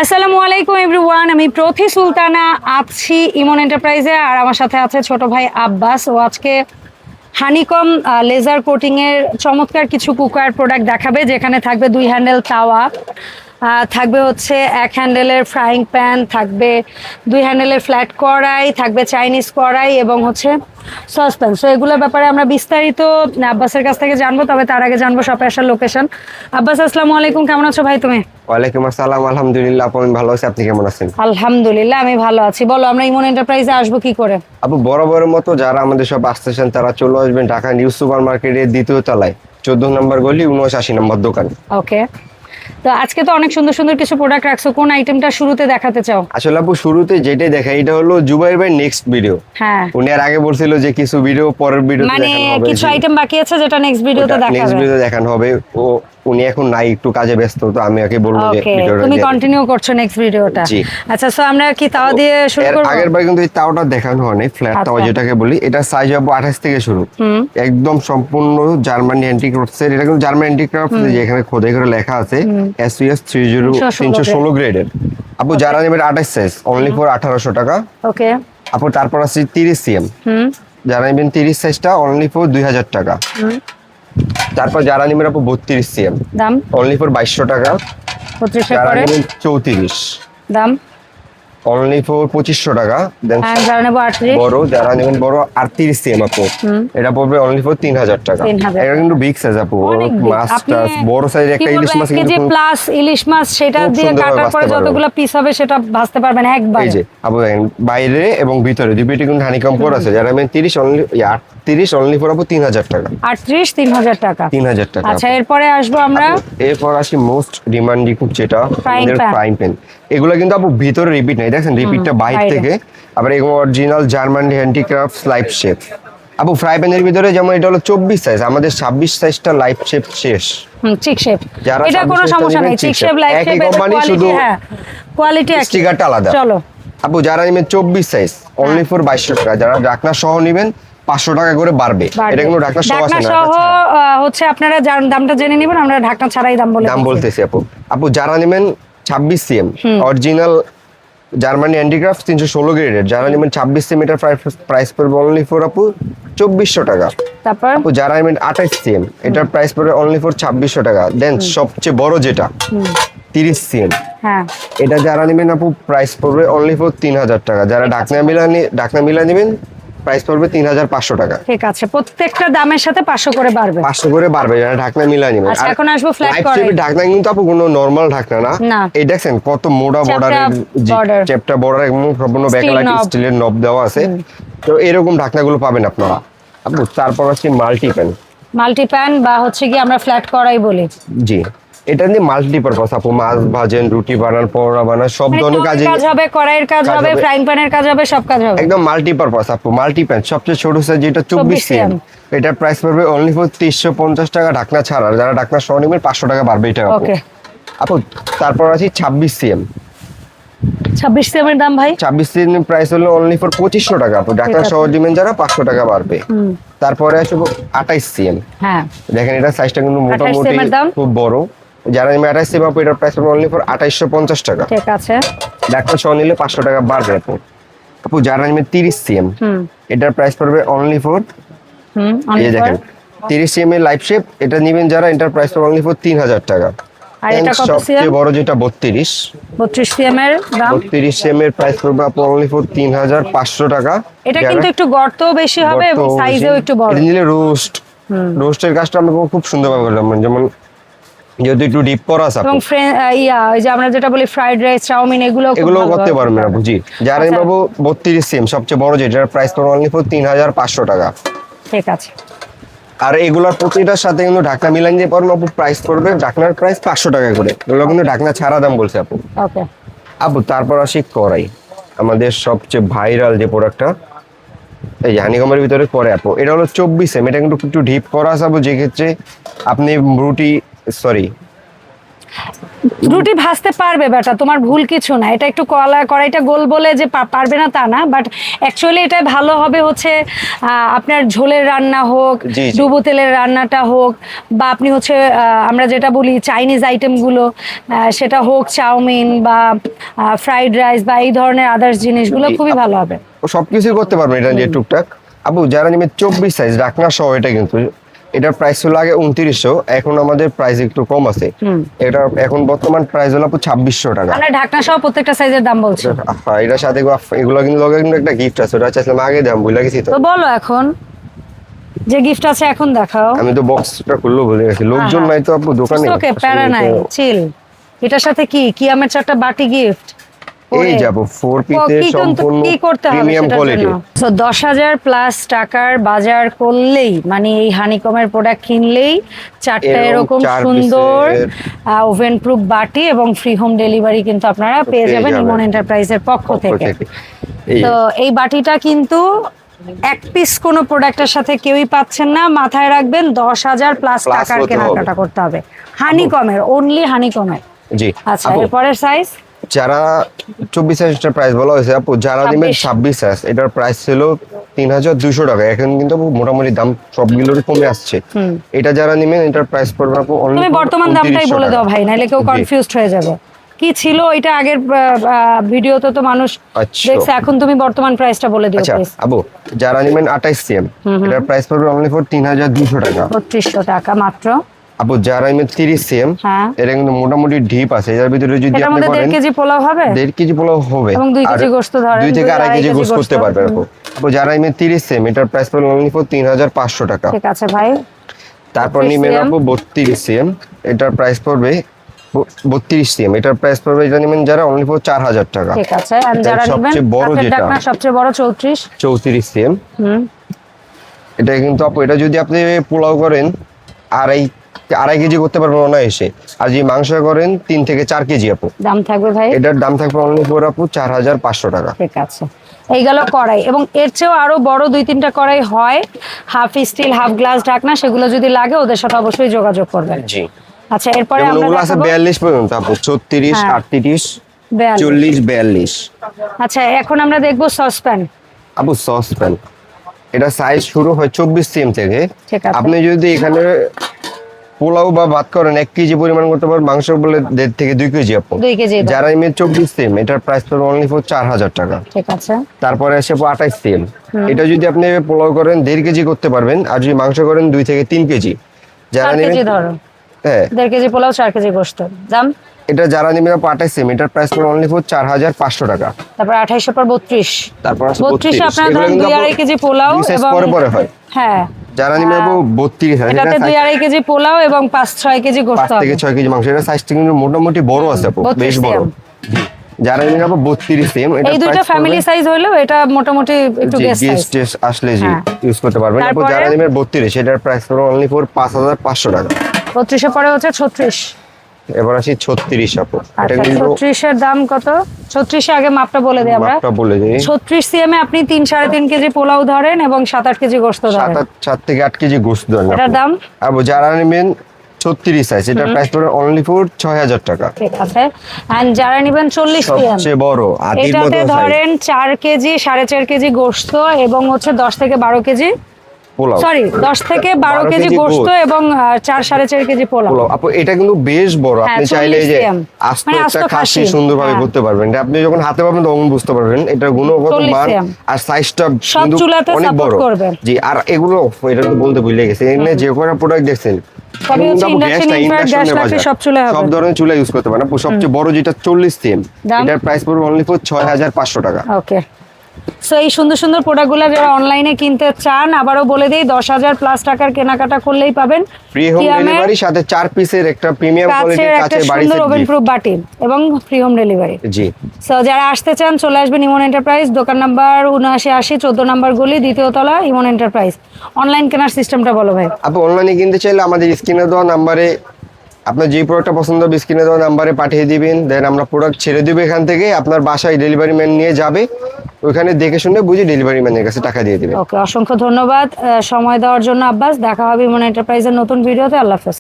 আসসালামু আলাইকুম এভরিওয়ান, আমি প্রথি সুলতানা আছি ইমন এন্টারপ্রাইজে, আর আমার সাথে আছে ছোট ভাই আব্বাস। ও আজকে হানিকম লেজার কোটিং এর চমৎকার কিছু কুকার প্রোডাক্ট দেখাবে, যেখানে থাকবে 2 হ্যান্ডেল তাওয়া, থাকবে হচ্ছে 1 হ্যান্ডেলের ফ্রাইং প্যান, থাকবে 2 হ্যান্ডেলের ফ্ল্যাট কড়াই, থাকবে চাইনিজ কড়াই এবং হচ্ছে সসপ্যান। সো এগুলোর ব্যাপারে আমরা বিস্তারিত আব্বাসের কাছ থেকে জানবো। তবে তার আগে জানবো শপের আসার লোকেশন। আব্বাস, আসসালামু আলাইকুম, কেমন আছো ভাই তুমি? ওয়ালাইকুম আসসালাম, আলহামদুলিল্লাহ আপু, আমি ভালো আছি। আপনি কেমন আছেন? আলহামদুলিল্লাহ আমি ভালো আছি। বলো, আমরা ইমন এন্টারপ্রাইজে আসবো কি করে? আপু, বরাবরের মতো যারা আমাদের সব আসতেছেন তারা চলে আসবেন ঢাকা নিউ সুপার মার্কেটের 2য় তলায় 14 নম্বর গলি 79 নম্বর দোকান। ওকে, তো আজকে তো অনেক সুন্দর সুন্দর কিছু প্রোডাক্ট রাখছো, কোন আইটেমটা শুরুতে দেখাতে চাও? আসলে আপু, শুরুতে যেটাই দেখাই এটা হলো জুবাইর ভাই নেক্সট ভিডিও। হ্যাঁ, উনি আর আগে বলছিল যে কিছু ভিডিও পরের ভিডিওতে মানে দেখানো হবে, কিছু আইটেম বাকি আছে যেটা নেক্সট ভিডিওতে নেক্সট দেখাবে। ভিডিওতে দেখানো হবে। ও উনি এখন নাই, একটু কাজে ব্যস্ত, তো আমি ওকে বলবো যে ওকে, ভিডিওটা তুমি দিয়ে কন্টিনিউ করছো নেক্সট ভিডিওটা। জি। আচ্ছা, সো আমরা কি তাওয়া দিয়ে শুরু এর করব? আগের বার কিন্তু এই তাওয়াটা দেখানো হয়নি, ফ্ল্যাট তাওয়া আচ্ছা। যেটাকে বলি। এটা সাইজ হবে 28 থেকে শুরু, একদম সম্পূর্ণ জার্মানি হ্যান্ডিক্রাফটস এর। এটা কিন্তু জার্মানি হ্যান্ডিক্রাফটস, যেখানে খোদাই করে লেখা আছে SUS 316 গ্রেডের। আপু, যারা নেবেন 28 সাইজ অনলি ফর 1800 টাকা। ওকে, আপু, তারপর আছে 30 সিএম, যারা নেবেন 30 সাইজটা অনলি ফর 2000 টাকা। তারপর যারা নেবেন আপু 32 সিএম, দাম অনলি ফর 2200 টাকা। 25 এর যারা পরে নেবেন 34, দাম অনলি ফর 2500 টাকা। দেন আর যারা নেব 38, বড়, যারা নেবেন বড় 38 সিএম আপু, এটা পড়বে অনলি ফর 3000 টাকা। 3000 এটা কিন্তু বিগ সাইজ আপু, অনেক big। মাছ আপনি টাছ বড় সাইজ একটা কি ইলিশ বলবো, মাছ 1 কেজি কিন্তু প্লাস ইলিশ মাছ, সেটা খুব দিয়ে সুন্দরভাবে কাটার পরে ভাজতে পারবেন। যতগুলো পিস হবে সেটা ভাজতে পারবেন একবার। এই যে আপু দেখেন, বাইরে এবং ভিতরে দুপিটি কিন্তু হানিকম করা আছে। যারা নেবেন 30 অনলি 38 অনলি ফর আপু 3000 টাকা। 38 3000 টাকা। 3000 টাকা। আচ্ছা, এরপরে আসবো আমরা এরপর আসি মোস্ট ডিমান্ডিং যেটা Frying আমাদের pan। Frying pan. এগুলো কিন্তু আপু ভিতরে রিপিট নাই, দেখেন রিপিটটা বাইরে বাইরে। থেকে। আবার এগুলো original German handicrafts life shape. আপু, ফ্রাই প্যানের ভিতরে যেমন এটা হলো 24 সাইজ, আমাদের 26 সাইজটা লাইফ শেপ শেষ। চিক শেপ, যারা এটা 26 কোনো সাইজটা সমস্যা নেবেন নেই। চিক chick শেপ shape। লাইফ একই শেপ, কোম্পানি, শুধু হ্যাঁ কোয়ালিটি একই। স্টিকারটা আলাদা। চলো আপু, যারা নেবেন 24 সাইজ অনলি ফর 2200 টাকা। যারা ঢাকনা সহ নেবেন 500 টাকা করে বাড়বে। এটা কিন্তু ঢাকনা সহ আছে ঢাকনা না, সহ হচ্ছে আপনারা দামটা জেনে নেবেন, আমরা ঢাকনা ছাড়াই দাম বলে দাম দিচ্ছি। বলতেছি আপু। আপু, যারা নেবেন 26 সিএম অরিজিনাল জার্মানি হ্যান্ডিক্রাফট 316 গ্রেডের, যারা নেবেন 26 সিএম, এটার প্রাইস পড়বে অনলি ফর আপু 2400 টাকা। তারপর আপু, যারা নেবেন 28 সিএম, এটার প্রাইস পড়বে অনলি ফর 2600 টাকা। দেন সবচেয়ে বড় যেটা 30 সিএম, হ্যাঁ এটা যারা নেবেন আপু প্রাইস পড়বে অনলি ফর 3000 টাকা। যারা ঢাকনা মিলা নেবেন প্রাইস পড়বে 3500 টাকা। ঠিক আছে, প্রত্যেকটা দামের সাথে 500 করে বাড়বে। 500 করে বাড়বে যারা ঢাকনা মিলা নেবেন। আচ্ছা, এখন আসবো ফ্ল্যাট লাইফ কড়াই। শেপের ঢাকনা কিন্তু আপু কোনো নরমাল ঢাকনা না। না। এই দেখেন কত মোটা বর্ডারের, border। চ্যাপটা বর্ডার এবং সম্পূর্ণ Steel ব্যাকলাইট knob। স্টিলের নব দেওয়া আছে। তো এরকম ঢাকনাগুলো পাবেন আপনারা। আপু, তারপর আছে মাল্টি প্যান। মাল্টি প্যান বা হচ্ছে কি আমরা ফ্ল্যাট কড়াই বলি। জি, এটা নিয়ে মাল্টি পারপাস আপু, মাছ ভাজেন, রুটি বানান, পরোটা বানান, সব মানে ধরনের তওয়ার কাজে কাজ হবে, কড়াইয়ের কাজ কাজ হবে, হবে। ফ্রাইং প্যানের কাজ হবে, সব কাজ হবে। একদম মাল্টি পারপাস আপু। মাল্টি প্যান সবচেয়ে ছোট সাইজ যেটা 24 সিএম, এটার প্রাইস পড়বে অনলি ফর 350 টাকা ঢাকনা ছাড়া। যারা ঢাকনা সহ নেবেন 500 টাকা বাড়বে এটা আপু। ওকে, আপু, তারপর আছে 26 সিএম। 26 সিএমের দাম ভাই 26 সিএম প্রাইস হলো অনলি ফর 2500 টাকা আপু। ঢাকনা ঠিক আছে। সহ নেবেন যারা 500 টাকা বাড়বে। তারপরে আসবো 28 সিএম। হ্যাঁ দেখেন এটা সাইজটা কিন্তু 28 মোটামুটি cm এর দাম? খুব বড়। যারা নেবেন 28 সিএম আপু, এটার প্রাইস পড়বে অনলি ফর 2850 টাকা। ঠিক আছে। ঢাকনা সহ নিলে 500 টাকা বাড়বে আপু। আপু, যারা নেবেন 30 সিএম, এটার প্রাইস পড়বে অনলি ফর, এই দেখেন 30 সিএম এর লাইফ শেপ, এটা নেবেন যারা, এটার প্রাইস পড়বে অনলি ফর 3000 টাকা। আর এটা কত সবচেয়ে সিএম? বড় যেটা 32 32 সিএম এর দাম। 32 সিএম এর প্রাইস পড়বে আপু অনলি ফর 3500 টাকা। এটা কিন্তু একটু গর্তও বেশি হবে এবং সাইজেও একটু বড়। এটা নিলে রোস্টের কাজটা আমরা খুব সুন্দরভাবে করলাম, যেমন যেহেতু একটু ডিপ করা আছে এবং ওই যে আমরা যেটা বলি ফ্রাইড রাইস, চাউমিন, এগুলো করতে পারবেন না বুঝি। যারা আচ্ছা। বাবু 32 সিএম সবচেয়ে বড় যেটার প্রাইস পড়বে অনলি ফর 3500 টাকা। ঠিক আছে। আর এগুলোর প্রতিটার সাথে কিন্তু ঢাকনা মিলান দিয়ে পারবেন আপু, প্রাইস পড়বে ঢাকনার প্রাইস 500 টাকা করে। এগুলো কিন্তু ঢাকনা ছাড়া দাম বলছে আপু। ওকে, আপু, তারপর আসি কড়াই, আমাদের সবচেয়ে ভাইরাল যে প্রোডাক্টটা, এই হানিকমের ভিতরে পরে আপু। এটা হলো 24 সিএম, এটা কিন্তু একটু ডিপ করা আছে আপু, যে ক্ষেত্রে আপনি রুটি ভাজতে পারবে বেটা, তোমার ভুল কিছু না। এটা একটু কড়াইটা গোল বলে যে পারবে না তা না, বাট অ্যাকচুয়ালি এটাই ভালো হবে হচ্ছে আপনার ঝোলের রান্না হোক, জি, জি। ডুবো তেলের রান্নাটা হোক, বা আপনি হচ্ছে আমরা যেটা বলি চাইনিজ আইটেমগুলো সেটা হোক, চাউমিন বা ফ্রাইড রাইস বা এই ধরনের আদার্স জিনিসগুলো খুবই ভালো হবে। ও সবকিছুই করতে পারবেন এটা দিয়ে টুকটাক। আপু যারা নেবে 24 সাইজ ঢাকনা সহ, এটা কিন্তু এটার প্রাইস ছিল আগে 2900, এখন আমাদের প্রাইস একটু কম আছে। এটা এখন বর্তমান প্রাইস হলো আপু 2600 টাকা। আমরা ঢাকনা সহ প্রত্যেকটা সাইজের দাম বলছি। হ্যাঁ, এটার সাথে এগুলো কিন্তু লগে কিন্তু একটা গিফট আছে, ওটা চাইছিলাম আগে দাম ভুলে গেছি। তো তো বলো এখন যে গিফট আছে এখন দেখাও। আমি তো বক্সটা খুললো ভুলে গেছি, লোকজন নাই তো আপু দোকানে। ওকে, প্যারা নাই, চিল। এটার সাথে কি আমের চারটা বাটি গিফট। এই যাব 4 পিসের সম্পূর্ণ কি করতে হবে প্রিমিয়াম সেটার কোয়ালিটি। জন্য? সো 10,000 প্লাস টাকার বাজার করলেই, মানে এই হানিকমের প্রোডাক্ট কিনলেই চারটা এরকম সুন্দর ওভেন প্রুফ বাটি এবং ফ্রি হোম ডেলিভারি কিন্তু আপনারা পেয়ে যাবেন ইমন এন্টারপ্রাইজের পক্ষ থেকে। তো এই বাটিটা কিন্তু এক পিস কোনো প্রোডাক্টের সাথে কেউই পাচ্ছেন না, মাথায় রাখবেন। 10,000 প্লাস টাকার কেনাকাটা করতে হবে হানিকমের, অনলি হানিকমের। জি আচ্ছা, এরপরের সাইজ যারা 24 সাইজটার প্রাইস বলা হয়েছে আপু, যারা নেবেন 26 সাইজ, এটার প্রাইস ছিল 3200 টাকা। এখন কিন্তু মোটামুটি দাম সবগুলোরই কমে আসছে। এটা যারা নেবেন এটার প্রাইস পড়বে আপু অনলি। তুমি বর্তমান দামটাই বলে দাও ভাই, নাইলে কেউ কনফিউজড হয়ে যাবে। কি ছিল এটা আগের ভিডিওতে তো মানুষ দেখছে, এখন তুমি বর্তমান প্রাইসটা বলে দিও আচ্ছা প্লিজ। আপু যারা নেবেন 28 সিএম, এটার প্রাইস পড়বে অনলি ফর 3200 টাকা। 3200 টাকা মাত্র। আপু যারা নেবেন 30 সিএম, এটা কিন্তু মোটামুটি ডিপ আছে, এর ভিতরে যদি আপনি করেন 1.5 কেজি পোলাও হবে, 1.5 কেজি পোলাও হবে এবং 2 কেজি গোশত ধরেন 2 থেকে 2.5 কেজি গোশত করতে পারবেন আপু। আপু যারা নেবেন 30 সিএম, এটার প্রাইস পড়বে অনলি ফর 3500 টাকা। ঠিক আছে ভাই। তারপর নেবেন আপু 32 সিএম, এটার প্রাইস পড়বে 32 সিএম, এটার প্রাইস পড়বে এটা নেবেন যারা অনলি ফর 4000 টাকা। ঠিক আছে। আর যারা নেবেন সবচেয়ে বড় যেটা, সবচেয়ে বড় 34 সিএম, এটা কিন্তু আপু এটা যদি আপনি পোলাও করেন আড়াই কেজি করতে পারবেন অনায়াসে, আর যদি মাংস করেন 3 থেকে 4 কেজি আপু। দাম থাকবে ভাই, এটার দাম থাকবে অনলি ফর আপু 4500 টাকা। ঠিক আছে। এই গেল কড়াই, এবং এর চেয়েও আরো বড় 2-3টা কড়াই হয়, হাফ স্টিল হাফ গ্লাস ঢাকনা, সেগুলো যদি লাগে ওদের সাথে অবশ্যই যোগাযোগ করবেন। জি আচ্ছা, এরপরে আমরা এগুলো আছে 42 পর্যন্ত আপু, 36 38 40 42। আচ্ছা, এখন আমরা দেখব সসপ্যান। আপু সসপ্যান এটা সাইজ শুরু হয় 24 সিএম থেকে। আপনি যদি এখানে পোলাও বা ভাত করেন 1 কেজি পরিমাণ করতে পারবেন, মাংস বলে 1.5 থেকে 2 কেজি আপু। 2 কেজি। যারা নেবেন 24 সিএম, এটার প্রাইস পড়বে অনলি ফর 4000 টাকা। ঠিক আছে। তারপরে আসে 28 সিএম, এটা যদি আপনি পোলাও করেন 1.5 কেজি করতে পারবেন, আর যদি মাংস করেন 2 থেকে 3 কেজি। যারা নেবেন হ্যাঁ 1.5 কেজি পোলাও 4 কেজি গোশত দাম। এটা যারা নেবেন 28 সিএম, এটার প্রাইস পড়বে অনলি ফর 4500 টাকা। তারপর 28 পর 32, তারপর 32 আপনারা ধরেন 2.5 কেজি পোলাও এবং পরে হয়। হ্যাঁ, যারা নিবে 32 আছে, এটাতে 2.5 কেজি পোলাও এবং 5-6 কেজি গোশত হবে। 5 থেকে 6 কেজি মাংস। এটা সাইজটা কিন্তু মোটামুটি বড় আছে আপু, বেশ বড়। যারা নিবে 32 সিএম, এটা এই দুটো ফ্যামিলি সাইজ হইলেও এটা মোটামুটি একটু গেস্ট আসলে জি ইউজ করতে পারবেন। আপু যারা নিবে 32, এটার প্রাইস পড়বে অনলি ফর 5500 টাকা। 32 এর পরে হচ্ছে 36। এবার আসি 36 আপু। এটা কিন্তু 36 এর দাম কত? 36 এ আগে মাপটা বলে দেই আমরা। মাপটা বলে দেই। 36 সিএম এ আপনি 3-3.5 কেজি পোলাও ধরেন এবং 7-8 কেজি গোশত ধরেন। 7 থেকে 8 কেজি গোশত ধরেন। এটার দাম আপু যারা নেবেন 36 সাইজ, এটার প্রাইস পড়বে অনলি ফর 6000 টাকা। ঠিক আছে। এন্ড যারা নেবেন 40 সিএম, সবচেয়ে বড় আদির মতো এটাতে ধরেন 4 কেজি 4.5 কেজি গোশত এবং হচ্ছে 10 থেকে 12 কেজি পোলাও, সরি 10 থেকে 12 কেজি গোশত এবং 4-4.5 কেজি পোলাও। আপু এটা কিন্তু বেশ বড়, আপনি চাইলে যে আস্ত একটা খাসি সুন্দরভাবে করতে পারবেন। আপনি যখন হাতে পাবেন তখন বুঝতে পারবেন এটার গুণগত মান আর সাইজটা কিন্তু অনেক বড়। জি, আর এগুলো এটা তো বলতে ভুলে গেছি, এখানে যে কোনো প্রোডাক্ট দেখছেন সব ধরনের চুলা ইউজ করতে পারেন। সবচেয়ে বড় যেটা 40 সিএম, এটার প্রাইস পড়বে অনলি ফর 6500 টাকা। ওকে, সো এই সুন্দর সুন্দর প্রোডাক্টগুলো যারা অনলাইনে কিনতে চান, আবারও বলে দেই 10,000 প্লাস টাকার কেনাকাটা করলেই পাবেন ফ্রি হোম ডেলিভারি, সাথে 4 পিসের একটা প্রিমিয়াম কোয়ালিটির কাচের বাড়ি সেট ওভেন প্রুফ বাটি এবং ফ্রি হোম ডেলিভারি। জি, সো যারা আসতে চান চলে আসবেন ইমন এন্টারপ্রাইজ, দোকান নাম্বার 7980, 14 নম্বর গলি, দ্বিতীয় তলা, ইমন এন্টারপ্রাইজ। অনলাইন কেনার সিস্টেমটা বলো ভাই। আপু অনলাইনে কিনতে চাইলে আমাদের স্ক্রিনে দেওয়া নম্বরে আপনার যে প্রোডাক্টটা পছন্দ হবে স্ক্রিনে দেওয়া নাম্বারে পাঠিয়ে দিবেন, দেন আমরা প্রোডাক্ট ছেড়ে দেবো এখান থেকে, আপনার বাসায় ডেলিভারি ম্যান নিয়ে যাবে, ওখানে দেখে শুনে বুঝে ডেলিভারি ম্যানের কাছে টাকা দিয়ে দিবেন। ওকে, অসংখ্য ধন্যবাদ সময় দেওয়ার জন্য আব্বাস। দেখা হবে ইমন এন্টারপ্রাইজের নতুন ভিডিওতে। আল্লাহ হাফেজ।